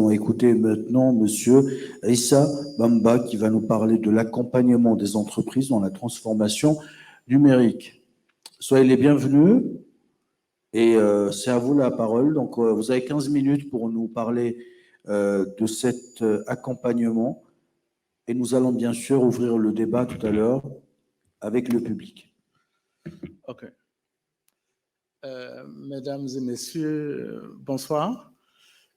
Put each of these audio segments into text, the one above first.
allons écouter maintenant Monsieur Issa Bamba qui va nous parler de l'accompagnement des entreprises dans la transformation numérique. Soyez les bienvenus et c'est à vous la parole. Donc, vous avez 15 minutes pour nous parler de cet accompagnement et nous allons bien sûr ouvrir le débat tout à l'heure avec le public. OK. Mesdames et messieurs, bonsoir.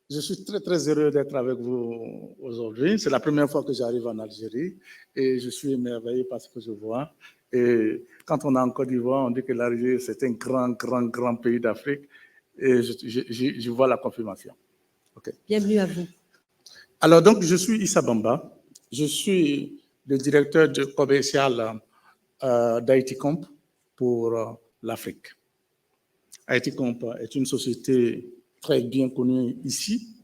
Je suis très, très heureux d'être avec vous aujourd'hui. C'est la première fois que j'arrive en Algérie et je suis émerveillé par ce que je vois. Et quand on est en Côte d'Ivoire, on dit que l'Algérie, c'est un grand, grand, grand pays d'Afrique et je vois la confirmation. Okay. Bienvenue à vous. Alors, donc, je suis Issa Bamba. Je suis le directeur commercial d'IT Comp pour l'Afrique. IT Comp est une société très bien connue ici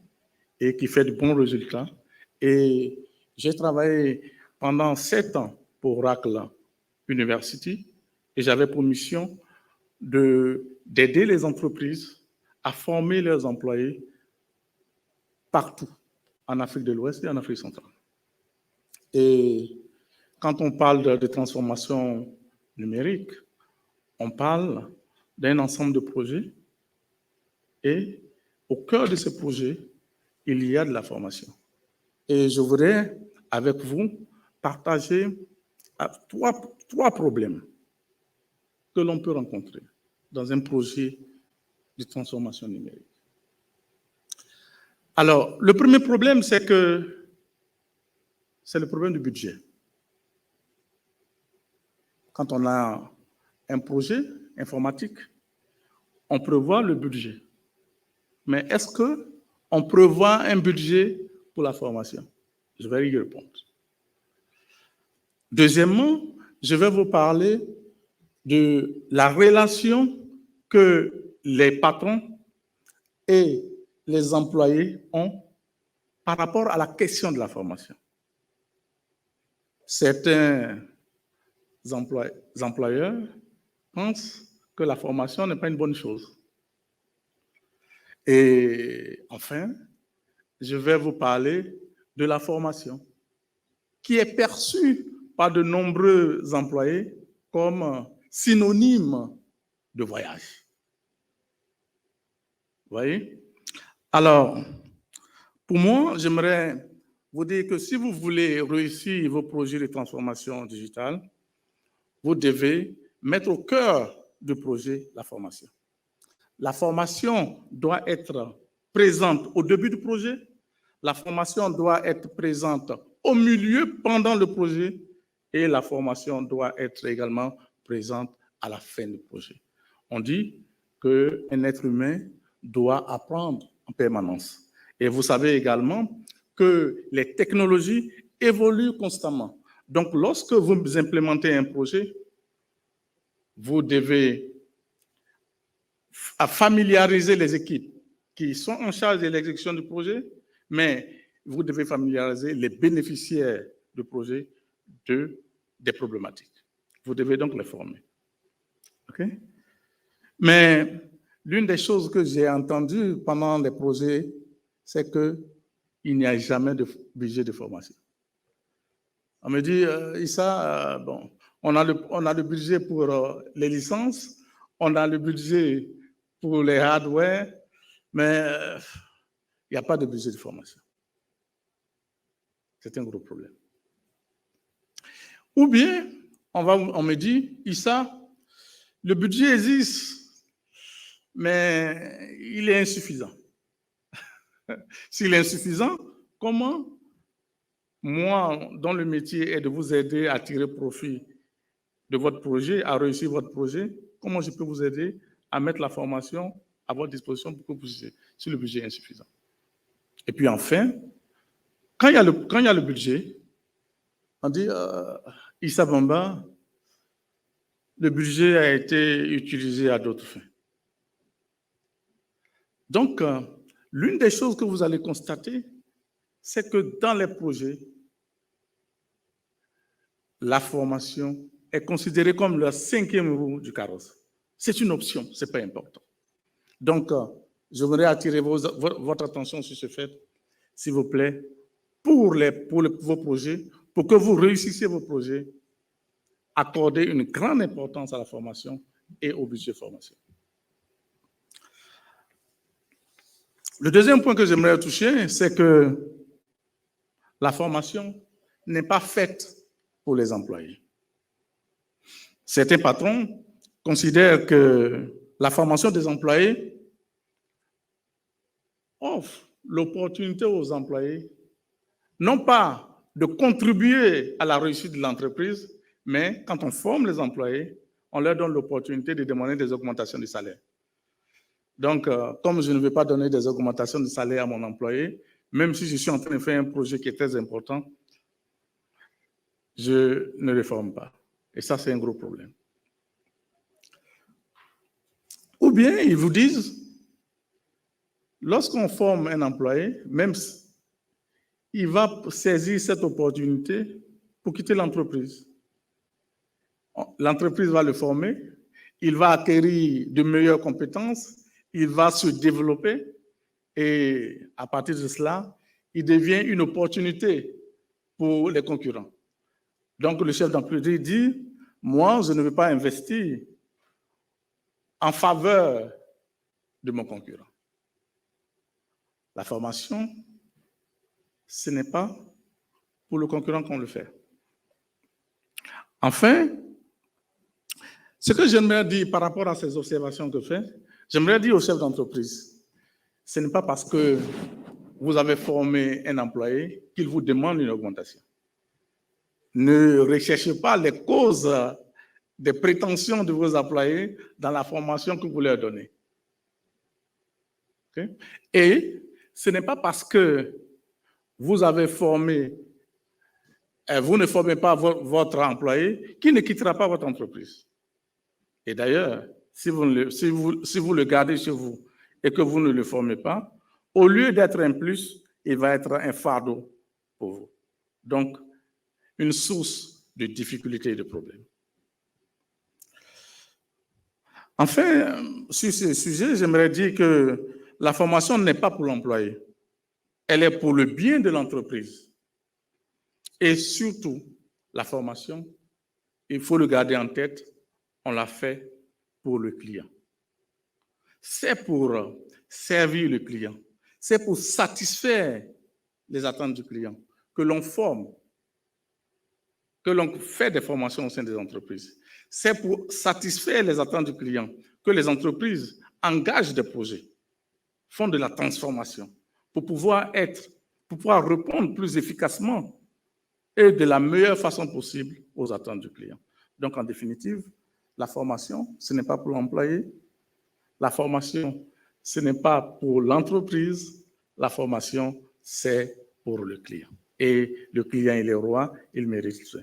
et qui fait de bons résultats. Et j'ai travaillé pendant 7 ans pour Oracle University et j'avais pour mission d'aider les entreprises à former leurs employés partout, en Afrique de l'Ouest et en Afrique centrale. Et quand on parle de transformation numérique, on parle d'un ensemble de projets et au cœur de ces projets, il y a de la formation. Et je voudrais, avec vous, partager trois problèmes que l'on peut rencontrer dans un projet de transformation numérique. Alors, le premier problème, c'est le problème du budget. Quand on a un projet informatique, on prévoit le budget. Mais est-ce qu'on prévoit un budget pour la formation? Je vais y répondre. Deuxièmement, je vais vous parler de la relation que les patrons et les employés ont par rapport à la question de la formation. Certains employeurs pensent que la formation n'est pas une bonne chose. Et enfin, je vais vous parler de la formation, qui est perçue par de nombreux employés comme synonyme de voyage. Vous voyez? Alors, pour moi, j'aimerais vous dire que si vous voulez réussir vos projets de transformation digitale, vous devez mettre au cœur du projet la formation. La formation doit être présente au début du projet, la formation doit être présente au milieu, pendant le projet, et la formation doit être également présente à la fin du projet. On dit qu'un être humain doit apprendre en permanence. Et vous savez également que les technologies évoluent constamment. Donc, lorsque vous implémentez un projet, vous devez familiariser les équipes qui sont en charge de l'exécution du projet, mais vous devez familiariser les bénéficiaires du projet des problématiques. Vous devez donc les former. Okay? Mais l'une des choses que j'ai entendues pendant les projets, c'est qu'il n'y a jamais de budget de formation. On me dit, Issa, bon, on a le budget pour les licences, on a le budget pour les hardware, mais il n'y a pas de budget de formation. C'est un gros problème. Ou bien, on me dit, Issa, le budget existe, mais il est insuffisant. S'il est insuffisant, comment moi, dont le métier est de vous aider à tirer profit de votre projet, à réussir votre projet, comment je peux vous aider à mettre la formation à votre disposition pour que vous puissiez, si le budget est insuffisant? Et puis enfin, quand il y a le budget, on dit, Issa Bamba, le budget a été utilisé à d'autres fins. Donc, l'une des choses que vous allez constater, c'est que dans les projets, la formation est considérée comme la 5e roue du carrosse. C'est une option, ce n'est pas important. Donc, je voudrais attirer votre attention sur ce fait s'il vous plaît, pour vos projets, pour que vous réussissiez vos projets, accordez une grande importance à la formation et au budget formation. Le deuxième point que j'aimerais toucher, c'est que la formation n'est pas faite pour les employés. Certains patrons considèrent que la formation des employés offre l'opportunité aux employés, non pas de contribuer à la réussite de l'entreprise, mais quand on forme les employés, on leur donne l'opportunité de demander des augmentations de salaire. Donc, comme je ne veux pas donner des augmentations de salaire à mon employé, même si je suis en train de faire un projet qui est très important, je ne le forme pas. Et ça, c'est un gros problème. Ou bien, ils vous disent, lorsqu'on forme un employé, même il va saisir cette opportunité pour quitter l'entreprise. L'entreprise va le former, il va acquérir de meilleures compétences, il va se développer et à partir de cela, il devient une opportunité pour les concurrents. Donc le chef d'entreprise dit, moi, je ne veux pas investir en faveur de mon concurrent. La formation, ce n'est pas pour le concurrent qu'on le fait. Enfin, ce que j'aimerais dire par rapport à ces observations que je fais, j'aimerais dire au chef d'entreprise, ce n'est pas parce que vous avez formé un employé qu'il vous demande une augmentation. Ne recherchez pas les causes des prétentions de vos employés dans la formation que vous leur donnez. Okay? Et ce n'est pas parce que vous avez formé, vous ne formez pas votre employé qu'il ne quittera pas votre entreprise. Et d'ailleurs, si vous le gardez chez vous et que vous ne le formez pas, au lieu d'être un plus, il va être un fardeau pour vous. Donc, une source de difficultés et de problèmes. Enfin, sur ce sujet, j'aimerais dire que la formation n'est pas pour l'employé. Elle est pour le bien de l'entreprise. Et surtout, la formation, il faut le garder en tête, on l'a fait pour le client. C'est pour servir le client. C'est pour satisfaire les attentes du client que l'on forme, que l'on fait des formations au sein des entreprises. C'est pour satisfaire les attentes du client que les entreprises engagent des projets, font de la transformation pour pouvoir répondre plus efficacement et de la meilleure façon possible aux attentes du client. Donc, en définitive, la formation, ce n'est pas pour l'employé. La formation, ce n'est pas pour l'entreprise. La formation, c'est pour le client. Et le client, il est roi, il mérite ça.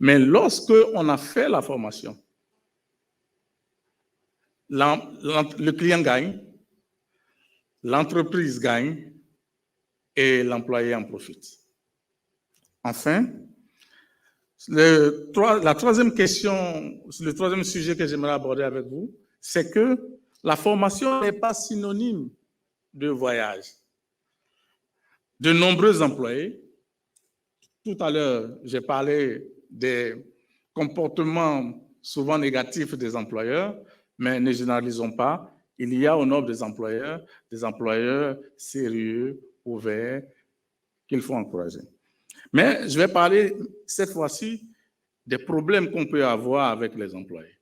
Mais lorsque on a fait la formation, le client gagne, l'entreprise gagne et l'employé en profite. Enfin, la troisième question, le troisième sujet que j'aimerais aborder avec vous, c'est que la formation n'est pas synonyme de voyage. De nombreux employés, tout à l'heure, j'ai parlé des comportements souvent négatifs des employeurs, mais ne généralisons pas. Il y a au nombre des employeurs sérieux, ouverts, qu'il faut encourager. Mais je vais parler cette fois-ci des problèmes qu'on peut avoir avec les employés.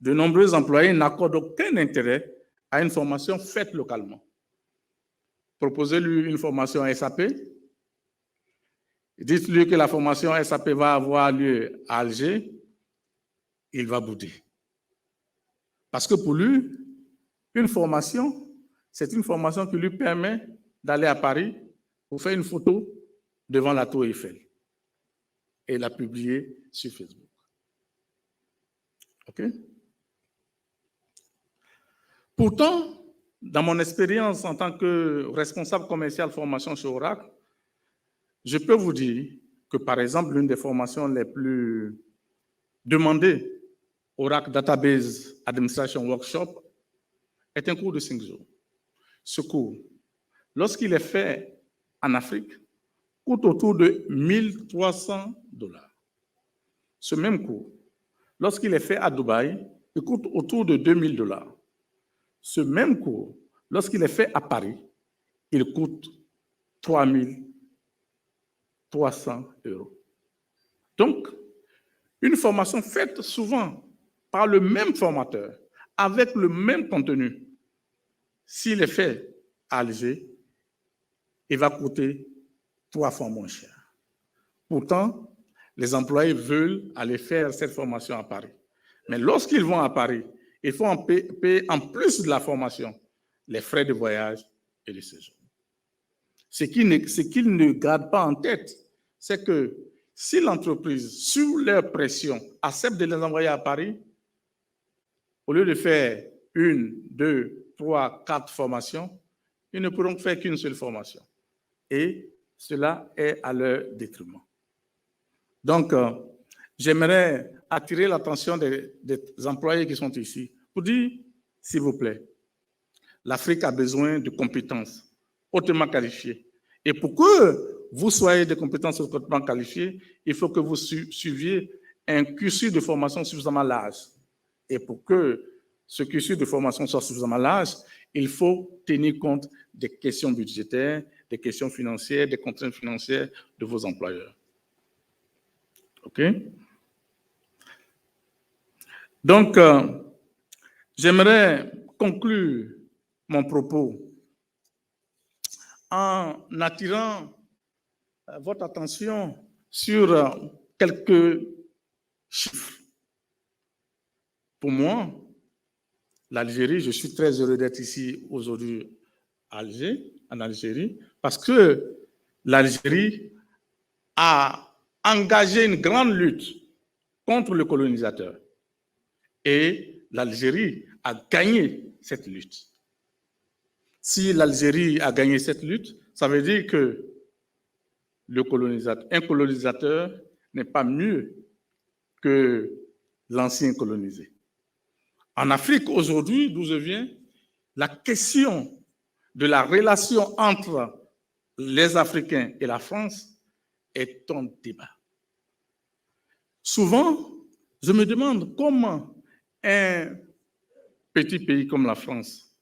De nombreux employés n'accordent aucun intérêt à une formation faite localement. Proposez-lui une formation SAP. Dites-lui que la formation SAP va avoir lieu à Alger. Il va bouder. Parce que pour lui, une formation, c'est une formation qui lui permet d'aller à Paris pour faire une photo devant la Tour Eiffel et la publier sur Facebook. OK? Pourtant, dans mon expérience en tant que responsable commercial formation chez Oracle, je peux vous dire que, par exemple, l'une des formations les plus demandées, Oracle Database Administration Workshop, est un cours de 5 jours. Ce cours, lorsqu'il est fait en Afrique coûte autour de 1 300 $. Ce même cours, lorsqu'il est fait à Dubaï, il coûte autour de 2 000 $. Ce même cours, lorsqu'il est fait à Paris, il coûte 3 300 €. Donc, une formation faite souvent par le même formateur, avec le même contenu, s'il est fait à Alger, il va coûter 3 fois moins cher. Pourtant, les employés veulent aller faire cette formation à Paris. Mais lorsqu'ils vont à Paris, il faut payer en plus de la formation les frais de voyage et de séjour. Ce qu'ils ne gardent pas en tête, c'est que si l'entreprise, sous leur pression, accepte de les envoyer à Paris, au lieu de faire 1, 2, 3, 4 formations, ils ne pourront faire qu'une seule formation. Et cela est à leur détriment. Donc, j'aimerais attirer l'attention des employés qui sont ici pour dire, s'il vous plaît, l'Afrique a besoin de compétences hautement qualifiées. Et pour que vous soyez des compétences hautement qualifiées, il faut que vous suiviez un cursus de formation suffisamment large. Et pour que ce cursus de formation soit suffisamment large, il faut tenir compte des questions budgétaires, des questions financières, des contraintes financières de vos employeurs. OK? Donc, j'aimerais conclure mon propos en attirant votre attention sur quelques chiffres. Pour moi, l'Algérie, je suis très heureux d'être ici aujourd'hui en Algérie, parce que l'Algérie a engagé une grande lutte contre le colonisateur. Et l'Algérie a gagné cette lutte. Si l'Algérie a gagné cette lutte, ça veut dire que un colonisateur n'est pas mieux que l'ancien colonisé. En Afrique, aujourd'hui, d'où je viens, la question de la relation entre les Africains et la France est un débat. Souvent, je me demande comment un petit pays comme la France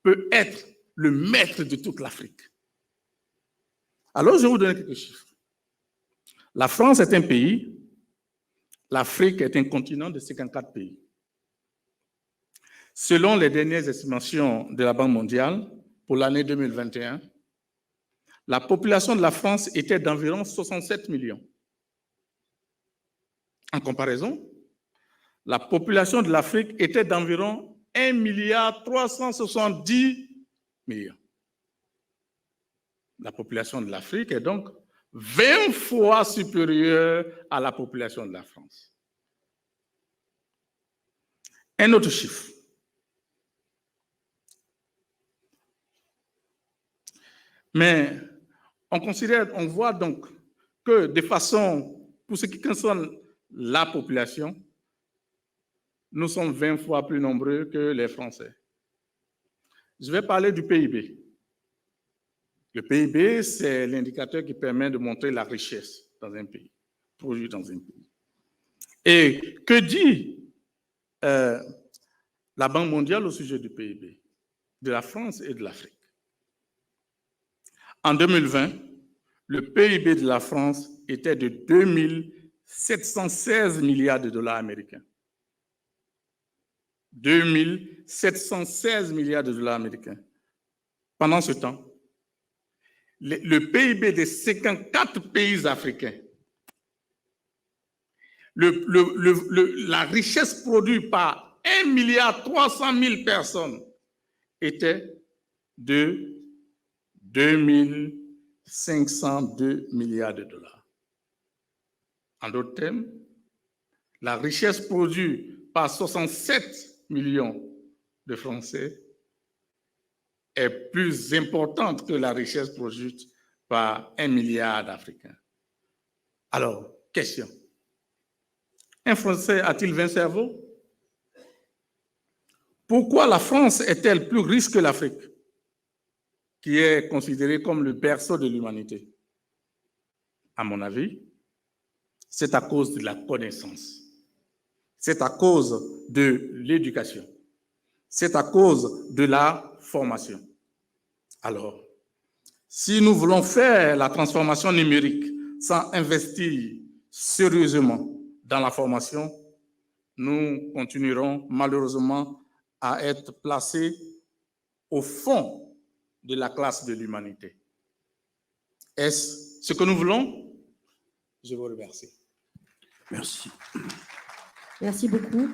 peut être le maître de toute l'Afrique. Alors, je vais vous donner quelques chiffres. La France est un pays, l'Afrique est un continent de 54 pays. Selon les dernières estimations de la Banque mondiale, pour l'année 2021, la population de la France était d'environ 67 millions. En comparaison, la population de l'Afrique était d'environ 1,370 milliard. La population de l'Afrique est donc 20 fois supérieure à la population de la France. Un autre chiffre. Mais on voit donc que de façon, pour ce qui concerne la population, nous sommes 20 fois plus nombreux que les Français. Je vais parler du PIB. Le PIB, c'est l'indicateur qui permet de montrer la richesse dans un pays, produit dans un pays. Et que dit la Banque mondiale au sujet du PIB, de la France et de l'Afrique? En 2020, le PIB de la France était de 2 716 milliards de dollars américains. 2 716 milliards de dollars américains. Pendant ce temps, le PIB des 54 pays africains, la richesse produite par 1,3 milliard personnes était de 2 502 milliards de dollars. En d'autres termes, la richesse produite par 67 millions de Français est plus importante que la richesse produite par 1 milliard d'Africains. Alors, question. Un Français a-t-il 20 cerveaux? Pourquoi la France est-elle plus riche que l'Afrique? qui est considéré comme le berceau de l'humanité. À mon avis, c'est à cause de la connaissance. C'est à cause de l'éducation. C'est à cause de la formation. Alors, si nous voulons faire la transformation numérique sans investir sérieusement dans la formation, nous continuerons malheureusement à être placés au fond de la classe de l'humanité. Est-ce ce que nous voulons? Je vous remercie. Merci. Merci beaucoup.